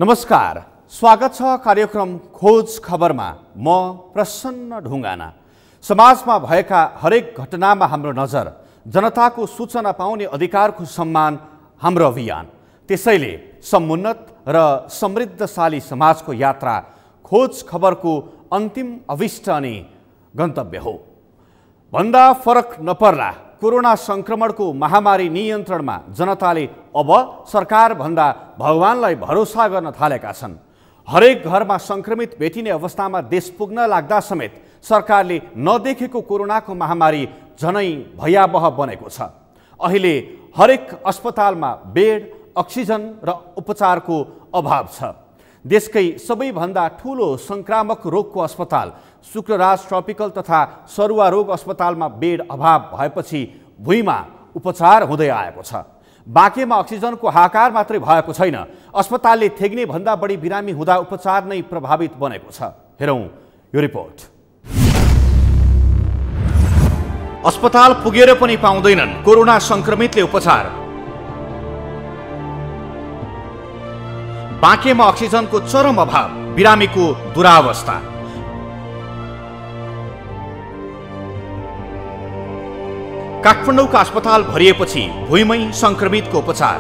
नमस्कार, स्वागत छ कार्यक्रम खोज खबरमा। म प्रसन्न ढुङ्गाना। समाजमा भएका हरेक घटनामा हाम्रो नजर, जनताको सूचना पाउने अधिकारको सम्मान हाम्रो अभियान। त्यसैले समुन्नत र समृद्धशाली समाजको यात्रा खोज खबरको अन्तिम अभिष्ट अनि गन्तव्य हो। भन्दा फरक नपर्ला कोरोना संक्रमणको महामारी नियन्त्रणमा जनताले अब सरकारभन्दा भगवानलाई भरोसा गर्न थालेका छन्। हरेक घरमा संक्रमित भेटिने अवस्थामा देश पुग्न लाग्दा समेत सरकारले नदेखेको कोरोनाको महामारी झनै भयावह बनेको छ। अहिले हरेक अस्पतालमा बेड, अक्सिजन र उपचारको अभाव छ। देशकै सबैभन्दा ठूलो संक्रामक रोगको अस्पताल शुक्रराज ट्रपिकल तथा सरुवा रोग अस्पतालमा बेड अभाव भएपछि भुइँमा उपचार हुँदै आएको छ। बाँकेमा अक्सिजनको हाहाकार मात्रै भएको छैन, अस्पतालले थेग्ने भन्दा बढी बिरामी हुँदा उपचार नै प्रभावित बनेको छ। हेरौँ यो रिपोर्ट। अस्पताल पुगेर पनि पाउँदैनन् कोरोना संक्रमितले उपचार। बाँकेमा अक्सिजनको चरम अभाव, बिरामीको दुरावस्था। काठमाडौँका अस्पताल भरिएपछि भुइँमै संक्रमितको उपचार।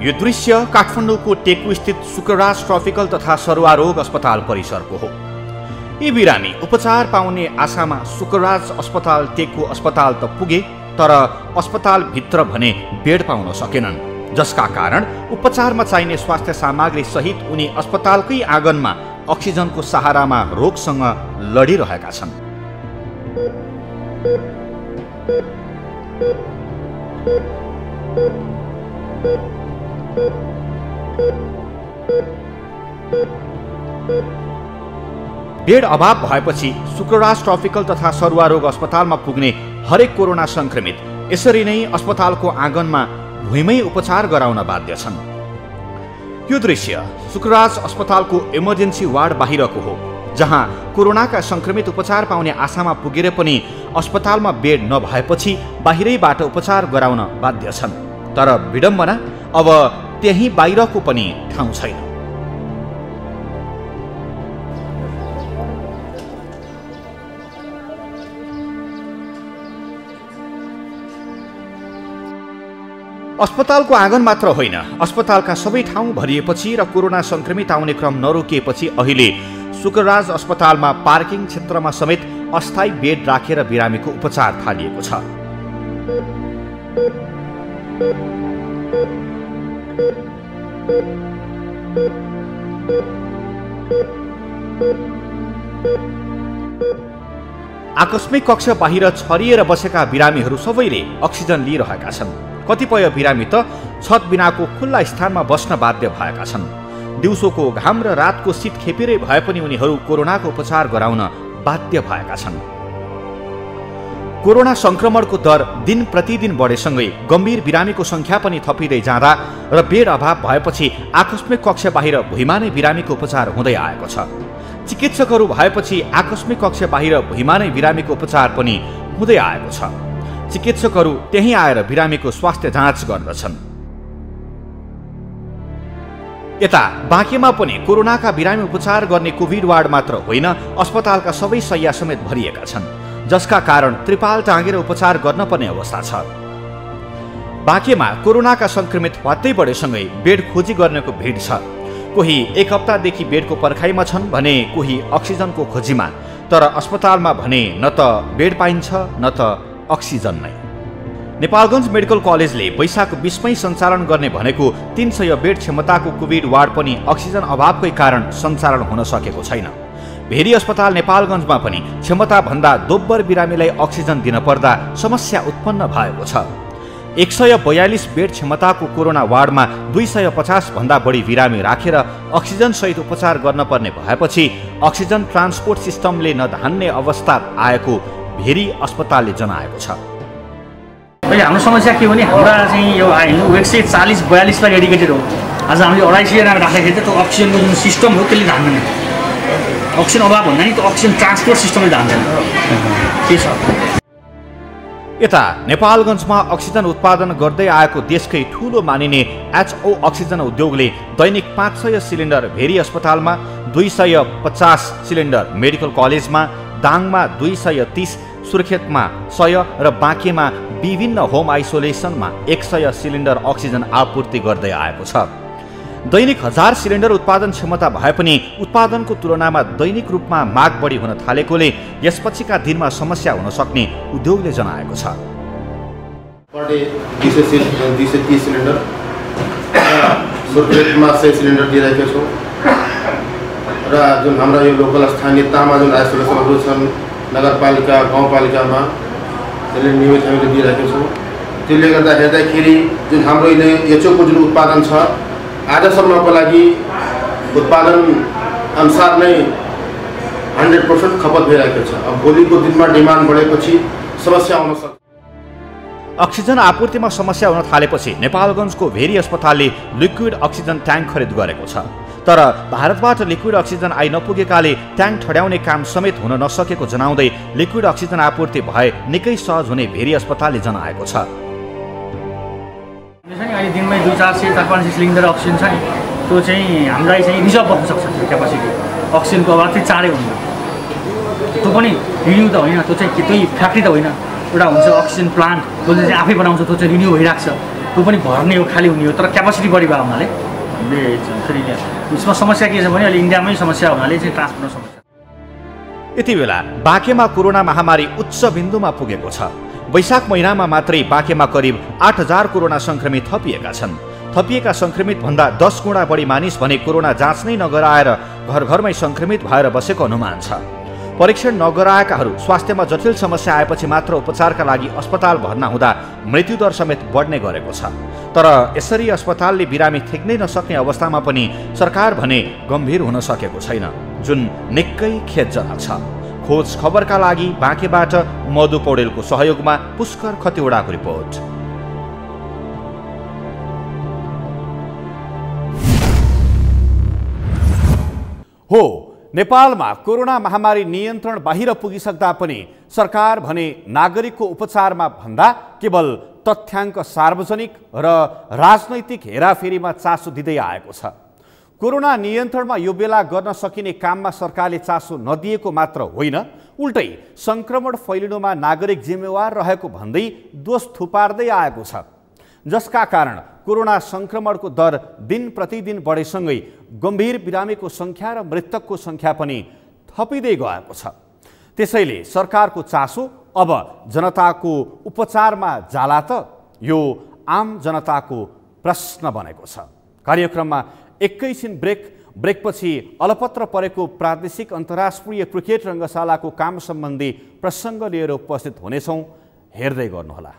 यो दृश्य काठमाडौँको टेकु स्थित शुक्रराज ट्रपिकल तथा सरुवा रोग अस्पताल परिसरको हो। यी बिरामी उपचार पाउने आशामा शुक्रराज अस्पताल टेकु अस्पताल त पुगे, तर अस्पताल भित्र भने बेड पाउन सकेनन्, जसका कारण उपचारमा चाहिने स्वास्थ्य सामग्री सहित उनी अस्पतालकै आँगनमा अक्सिजनको सहारामा रोगसँग लडिरहेका छन्। बेड अभाव भएपछि शुक्रराज ट्रपिकल तथा सरुवा रोग अस्पतालमा पुग्ने हरेक कोरोना संक्रमित यसरी नै अस्पतालको आँगनमा भुइँमै उपचार गराउन बाध्य छन्। यो दृश्य शुक्रराज अस्पतालको इमर्जेन्सी वार्ड बाहिरको हो, जहाँ कोरोनाका संक्रमित उपचार पाउने आशामा पुगेर पनि अस्पतालमा बेड नभएपछि बाहिरैबाट उपचार गराउन बाध्य छन्। तर विडम्बना, अब त्यही बाहिरको पनि ठाउँ छैन। अस्पतालको आँगन मात्र होइन, अस्पतालका सबै ठाउँ भरिएपछि र कोरोना संक्रमित आउने क्रम नरोकिएपछि अहिले शुक्रराज अस्पतालमा पार्किङ क्षेत्रमा समेत अस्थायी बेड राखेर बिरामीको उपचार थालिएको छ। आकस्मिक कक्ष बाहिर छरिएर बसेका बिरामीहरू सबैले अक्सिजन लिइरहेका छन्। कतिपय बिरामी त छत बिनाको खुल्ला स्थानमा बस्न बाध्य भएका छन्। दिउँसोको घाम र रातको शीत खेपिरै भए पनि उनीहरू कोरोनाको उपचार गराउन बाध्य भएका छन्। कोरोना संक्रमणको दर दिन प्रतिदिन बढेसँगै गम्भीर बिरामीको संख्या पनि थपिँदै जाँदा र बेड अभाव भएपछि आकस्मिक कक्ष बाहिर भुइँमा नै बिरामीको उपचार हुँदै आएको छ। चिकित्सकहरू भएपछि आकस्मिक कक्ष बाहिर भुइँमा नै बिरामीको उपचार पनि हुँदै आएको छ। चिकित्सकहरू त्यही आएर बिरामीको स्वास्थ्य जाँच गर्दछन्। यता बाँकेमा पनि कोरोनाका बिरामी उपचार गर्ने कोभिड वार्ड मात्र होइन, अस्पतालका सबै शैय्या समेत भरिएका छन्, जसका कारण त्रिपाल टाँगेर उपचार गर्न पर्ने अवस्था छ। बाँकेमा कोरोनाका संक्रमित वात्तै बढेसँगै बेड खोजी गर्नेको भिड छ। कोही एक हप्तादेखि बेडको पर्खाइमा छन् भने कोही अक्सिजनको खोजीमा, तर अस्पतालमा भने न त बेड पाइन्छ न त अक्सिजन नै। नेपालगञ्ज मेडिकल कलेजले वैशाख 20मै सञ्चालन गर्ने भनेको 300 बेड क्षमताको कोभिड वार्ड पनि अक्सिजन अभावकै कारण सञ्चालन हुन सकेको छैन। भेरी अस्पताल नेपालगञ्जमा पनि क्षमताभन्दा दोब्बर बिरामीलाई अक्सिजन दिन पर्दा समस्या उत्पन्न भएको छ। 142 बेड क्षमताको कोरोना वार्डमा 250 भन्दा बढी बिरामी राखेर अक्सिजन सहित उपचार गर्न पर्ने भएपछि अक्सिजन ट्रान्सपोर्ट सिस्टमले नधान्ने अवस्था आएको भेरी अस्पतालले जनाएको छ। अहिले हाम्रो समस्या के हो भने हाम्रा चाहिँ यो 140-42 लाख एडिकेटेड हो। आज हामीले 250 जना राख्दाखेरि चाहिँ त्यो अक्सिजनको जुन सिस्टम हो त्यसले धान्दैन। अक्सिजन अभाव भन्दा नि त्यो अक्सिजन ट्रान्सपोर्ट सिस्टमले धान्दैन के छ। यता नेपालगञ्जमा अक्सिजन उत्पादन गर्दै आएको देशकै ठूलो मानिने HO अक्सिजन उद्योगले दैनिक 500 सिलिन्डर भेरी अस्पतालमा, 250 सिलिन्डर मेडिकल कलेजमा, दाङमा 230, सुर्खेतमा 100 र बाँकेमा विभिन्न होम आइसोलेसनमा 100 सिलिन्डर अक्सिजन आपूर्ति गर्दै आएको छ। दैनिक 1000 सिलिन्डर उत्पादन क्षमता भए पनि उत्पादनको तुलनामा दैनिक रूपमा माग बढी हुन थालेकोले यसपछिका दिनमा समस्या हुन सक्ने उद्योगले जनाएको छ। पर डे 230 सिलिन्डर, सुर्खेतमा 100 सिलिन्डर दिइरहेका छौँ र जुन हाम्रा यो लोकल स्थानीय तहमा जुन आइसोलेसनहरू छन् नगरपालिका गाउँपालिकामा त्यसले नियमित हामीले दिइरहेका छौँ। त्यसले गर्दा हेर्दाखेरि जुन हाम्रो HOको जुन उत्पादन छ आजसम्मको लागि उत्पादन अनुसार नै 100% खपत भइरहेको छ। अब भोलिको दिनमा डिमान्ड बढेपछि समस्या आउन सक्छ। अक्सिजन आपूर्तिमा समस्या हुन थालेपछि नेपालगञ्जको भेरी अस्पतालले लिक्विड अक्सिजन ट्याङ्क खरिद गरेको छ। तर भारतबाट लिक्विड अक्सिजन आइ नपुगेकाले ट्याङ्क ठड्याउने काम समेत हुन नसकेको जनाउँदै लिक्विड अक्सिजन आपूर्ति भए निकै सहज हुने भेरी अस्पतालले जनाएको छ। अहिले दिनमै 200-400 सिलिन्डर अक्सिजन छ नि, त्यो चाहिँ हामीलाई चाहिँ रिजर्भ बस्न सक्छ क्यापासिटी। अक्सिजनको अभाव चाहिँ चाँडै हुन्छ। त्यो पनि रिन्यू त होइन, त्यो चाहिँ त्यही फ्याक्ट्री त होइन, एउटा हुन्छ अक्सिजन प्लान्ट जसले चाहिँ आफै बनाउँछ, त्यो चाहिँ रिन्यू भइरहेको छ। त्यो पनि भर्ने हो, खाली हुने हो, तर क्यापासिटी बढी भयो हुनाले फेरि यसमा समस्या के छ भने अहिले इन्डियामै समस्या हुनाले चाहिँ ट्रान्सपोर्टमा समस्या। यति बेला बाँकेमा कोरोना महामारी उच्च बिन्दुमा पुगेको छ। वैशाख महिनामा मात्रै बाँकेमा करिब 8000 कोरोना संक्रमित थपिएका छन्। थपिएका संक्रमित भन्दा 10 गुणा बढी मानिस भने कोरोना जाँच नै नगराएर घर घरमै संक्रमित भएर बसेको अनुमान छ। परीक्षण नगराएकाहरू स्वास्थ्यमा जटिल समस्या आएपछि मात्र उपचारका लागि अस्पताल भर्ना हुँदा मृत्युदर समेत बढ्ने गरेको छ। तर यसरी अस्पतालले बिरामी थेक्नै नसक्ने अवस्थामा पनि सरकार भने गम्भीर हुन सकेको छैन, जुन निकै खेदजनक छ। खोज खबरका लागि बाँकेबाट मधु पौडेलको सहयोगमा पुष्कर खतिवडाको रिपोर्ट। हो, नेपालमा कोरोना महामारी नियन्त्रण बाहिर पुगिसक्दा पनि सरकार भने नागरिकको उपचारमा भन्दा केवल तथ्याङ्क सार्वजनिक र राजनैतिक हेराफेरीमा चासो दिँदै आएको छ। कोरोना नियन्त्रणमा यो बेला गर्न सकिने काममा सरकारले चासो नदिएको मात्र होइन, उल्टै संक्रमण फैलिनुमा नागरिक जिम्मेवार रहेको भन्दै दोष थुपार्दै आएको छ, जसका कारण कोरोना संक्रमणको दर दिन प्रतिदिन बढेसँगै गम्भीर बिरामीको संख्या र मृतकको संख्या पनि थपिँदै गएको छ। त्यसैले सरकारको चासो अब जनताको उपचारमा जाला त यो आम जनताको प्रश्न बनेको छ। कार्यक्रममा एकैछिन ब्रेकपछि अलपत्र परेको प्रादेशिक अन्तर्राष्ट्रिय क्रिकेट रङ्गशालाको काम सम्बन्धी प्रसङ्ग लिएर उपस्थित हुनेछौँ, हेर्दै गर्नुहोला।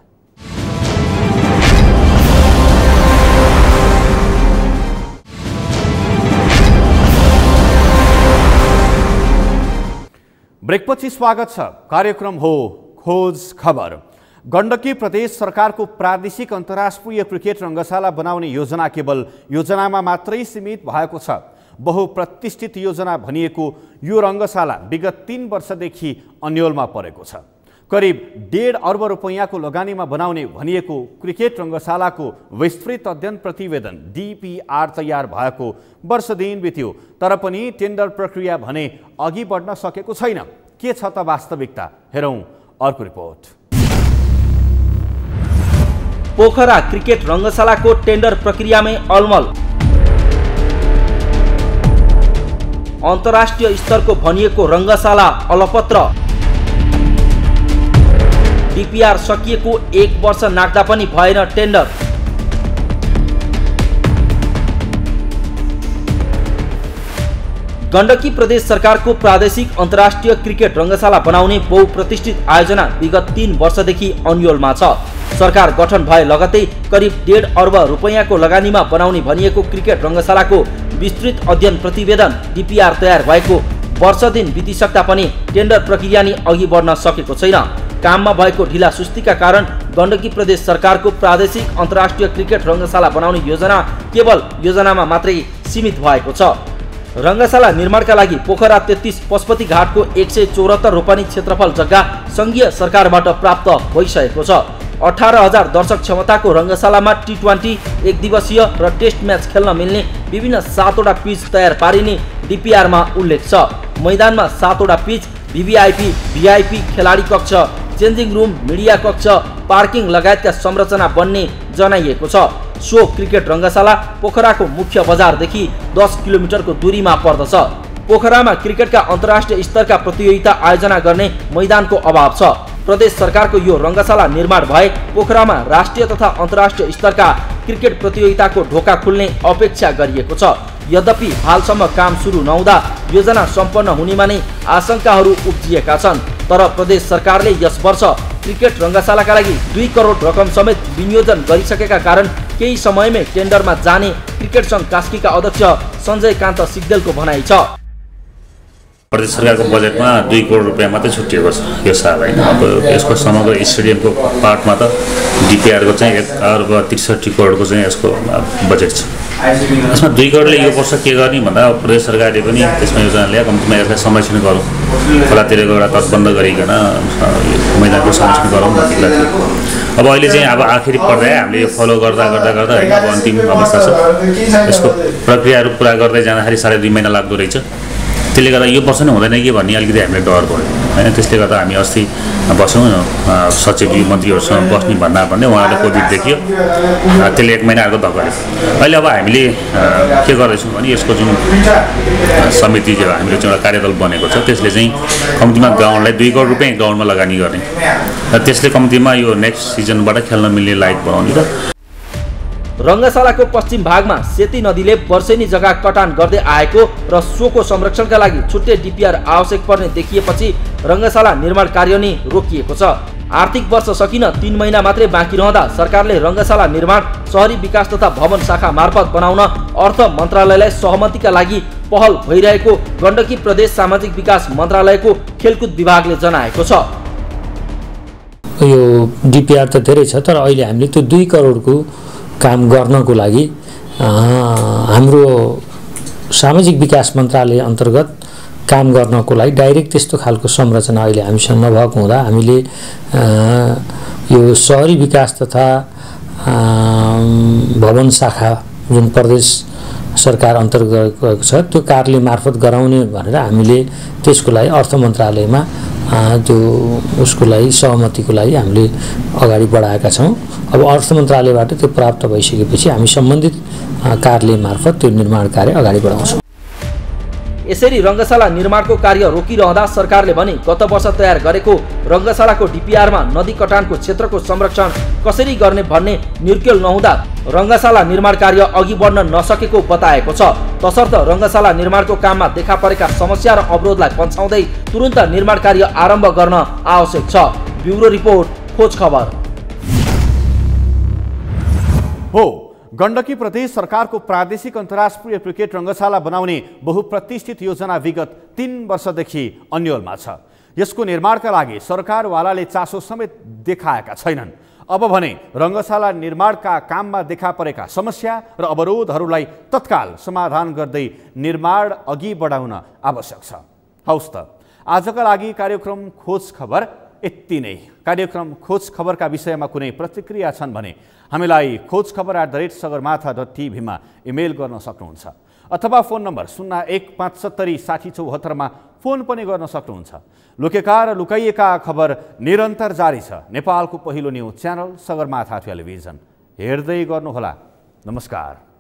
ब्रेकपछि स्वागत छ। कार्यक्रम हो खोज खबर। गण्डकी प्रदेश सरकारको प्रादेशिक अन्तर्राष्ट्रिय क्रिकेट रङ्गशाला बनाउने योजना केवल योजनामा मात्रै सीमित भएको छ। बहुप्रतिष्ठित योजना भनिएको यो रङ्गशाला विगत 3 वर्षदेखि अन्योलमा परेको छ। करिब 1.5 अर्ब रुपैयाँको लगानीमा बनाउने भनिएको क्रिकेट रङ्गशालाको विस्तृत अध्ययन प्रतिवेदन DPR तयार भएको वर्ष दिन बित्यो, तर पनि टेन्डर प्रक्रिया भने अघि बढ्न सकेको छैन। के छ त वास्तविकता, हेरौँ अर्को रिपोर्ट। पोखरा क्रिकेट रङ्गशालाको टेन्डर प्रक्रियामै अलमल। अन्तर्राष्ट्रिय स्तरको भनिएको रङ्गशाला अलपत्र। DPR सकिएको 1 वर्ष नाग्दा पनि भएन टेन्डर। गण्डकी प्रदेश सरकारको प्रादेशिक अन्तर्राष्ट्रिय क्रिकेट रङ्गशाला बनाउने बहुप्रतिष्ठित आयोजना विगत 3 वर्षदेखि अन्योलमा छ। सरकार गठन भए लगतै करिब 1.5 अर्ब रुपैयाँको लगानीमा बनाउने भनिएको क्रिकेट रङ्गशालाको विस्तृत अध्ययन प्रतिवेदन DPR तयार भएको वर्ष दिन बितिसक्दा पनि टेन्डर प्रक्रिया नै अघि बढ्न सकेको छैन। काममा भएको ढिला सुस्तीका कारण गण्डकी प्रदेश सरकारको प्रादेशिक अन्तर्राष्ट्रिय क्रिकेट रङ्गशाला बनाउने योजना केवल योजनामा मात्रै सीमित भएको छ। रङ्गशाला निर्माणका लागि पोखरा 33 पशुपति घाटको 174 रोपनी क्षेत्रफल जग्गा सङ्घीय सरकारबाट प्राप्त भइसकेको छ। 18,000 दर्शक क्षमताको रङ्गशालामा T20 एक दिवसीय र टेस्ट म्याच खेल्न मिल्ने विभिन्न 7वटा पिच तयार पारिने DPR-मा उल्लेख छ। मैदानमा 7वटा पिच, VVIP, VIP खेलाडी कक्ष, चेन्जिङ रुम, मिडिया कक्ष, पार्किङ लगायतका संरचना बन्ने जनाइएको छ। सो क्रिकेट रङ्गशाला पोखराको मुख्य बजारदेखि 10 किलोमिटरको दूरीमा पर्दछ। पोखरामा क्रिकेटका अन्तर्राष्ट्रिय स्तरका प्रतियोगिता आयोजना गर्ने मैदानको अभाव छ। प्रदेश सरकारको यो रङ्गशाला निर्माण भए पोखरामा राष्ट्रिय तथा अन्तर्राष्ट्रिय स्तरका क्रिकेट प्रतियोगिताको ढोका खुल्ने अपेक्षा गरिएको छ। यद्यपि हालसम्म काम सुरु नहुँदा योजना सम्पन्न हुनेमा नै आशंकाहरू उब्जिएका छन्। तर प्रदेश सरकारले यस वर्ष क्रिकेट रङ्गशालाका लागि 2 करोड रकम समेत विनियोजन गरिसकेका कारण केही समयमै टेन्डरमा जाने क्रिकेट सङ्घ कास्कीका अध्यक्ष सञ्जय कान्त सिग्देलको भनाइ छ। प्रदेश सरकारको बजेटमा 2 करोड रुपियाँ मात्रै छुट्टिएको छ यो साल होइन। अब यसको समग्र स्टेडियमको पार्टमा त DPR-को चाहिँ 1,63 करोडको चाहिँ यसको बजेट छ। यसमा 2 करोडले यो वर्ष के गर्ने भन्दा प्रदेश सरकारले पनि त्यसमा योजना ल्याए कम्तीमा यसलाई संरक्षण गरौँ, खोलातिरको एउटा तटबन्ध गरिकन मैदानको संरक्षण गरौँ भन्ने थियो। अब अहिले चाहिँ अब आखिरी पर्याय हामीले यो फलो गर्दा होइन अब अन्तिम अवस्था छ। यसको प्रक्रियाहरू पुरा गर्दै जाँदाखेरि 2.5 महिना लाग्दो रहेछ। त्यसले गर्दा यो वर्ष नै हुँदैन कि भन्ने अलिकति हामीलाई डर भयो होइन। त्यसले गर्दा हामी अस्ति बस्यौँ सचिव मन्त्रीहरूसँग बस्ने भन्ने उहाँहरूले कोभिड देखियो, त्यसले 1 महिनाको धक्काले। अहिले अब हामीले के गर्दैछौँ भने यसको जुन समिति हामीले चाहिँ एउटा कार्यदल बनेको छ त्यसले चाहिँ कम्तीमा ग्राउन्डलाई 2 करोड रुपियाँ ग्राउन्डमा लगानी गर्ने र त्यसले कम्तीमा यो नेक्स्ट सिजनबाट खेल्न मिल्ने लायक बनाउने र रङ्गशालाको पश्चिम भागमा सेती नदीले वर्षेनी जग्गा कटान गर्दै आएको र सोको संरक्षणका लागि छुट्टै DPR आवश्यक पर्ने देखिएपछि रङ्गशाला निर्माण कार्य नै रोकिएको छ। आर्थिक वर्ष सकिन 3 महिना मात्रै बाँकी रहँदा सरकारले रङ्गशाला निर्माण शहरी विकास तथा भवन शाखा मार्फत बनाउन अर्थ मन्त्रालयलाई सहमतिका लागि पहल भइरहेको गण्डकी प्रदेश सामाजिक विकास मन्त्रालयको खेलकुद विभागले जनाएको छ। यो DPR त धेरै छ, तर अहिले हामीले त्यो 2 करोडको काम गर्नको लागि हाम्रो सामाजिक विकास मन्त्रालय अन्तर्गत काम गर्नको लागि डाइरेक्ट त्यस्तो खालको संरचना अहिले हामीसँग नभएको हुँदा हामीले यो शहरी विकास तथा भवन शाखा जुन प्रदेश सरकार अन्तर्गत छ त्यो कार्यालय मार्फत गराउने भनेर हामीले त्यसको लागि अर्थ मन्त्रालयमा त्यो उसको लागि सहमतिको लागि हामीले अगाडि बढाएका छौँ। अब अर्थ मन्त्रालयबाट त्यो प्राप्त भइसकेपछि हामी सम्बन्धित कार्यालय मार्फत त्यो निर्माण कार्य अगाडि बढाउँछौँ। यसरी रङ्गशाला निर्माणको कार्य रोकिरहँदा सरकारले भने गत वर्ष तयार गरेको रङ्गशालाको DPR-मा नदी कटानको क्षेत्रको संरक्षण कसरी गर्ने भन्ने निर्केल नहुँदा रङ्गशाला निर्माण कार्य अघि बढ्न नसकेको बताएको छ। तसर्थ रङ्गशाला निर्माणको काममा देखा परेका समस्या र अवरोधलाई पन्छाउँदै तुरुन्त निर्माण कार्य आरम्भ गर्न आवश्यक छ। ब्युरो रिपोर्ट, खोज खबर। हो, गण्डकी प्रदेश सरकारको प्रादेशिक अन्तर्राष्ट्रिय क्रिकेट रङ्गशाला बनाउने बहुप्रतिष्ठित योजना विगत 3 वर्षदेखि अन्यलमा छ। यसको निर्माणका लागि सरकारवालाले चासो समेत देखाएका छैनन्। अब भने रङ्गशाला निर्माणका काममा देखा परेका समस्या र अवरोधहरूलाई तत्काल समाधान गर्दै निर्माण अघि बढाउन आवश्यक छ। हौस् त, आजका लागि कार्यक्रम खोज खबर यति नै। कार्यक्रम खोज खबरका विषयमा कुनै प्रतिक्रिया छन् भने हामीलाई khojkhabar@sagarmatha.tv मा इमेल गर्न सक्नुहुन्छ अथवा फोन नम्बर 01576074 मा फोन पनि गर्न सक्नुहुन्छ। लुकेका र लुकाइएका खबर निरन्तर जारी छ। नेपालको पहिलो न्युज च्यानल सगरमाथा टेलिभिजन हेर्दै गर्नुहोला। नमस्कार।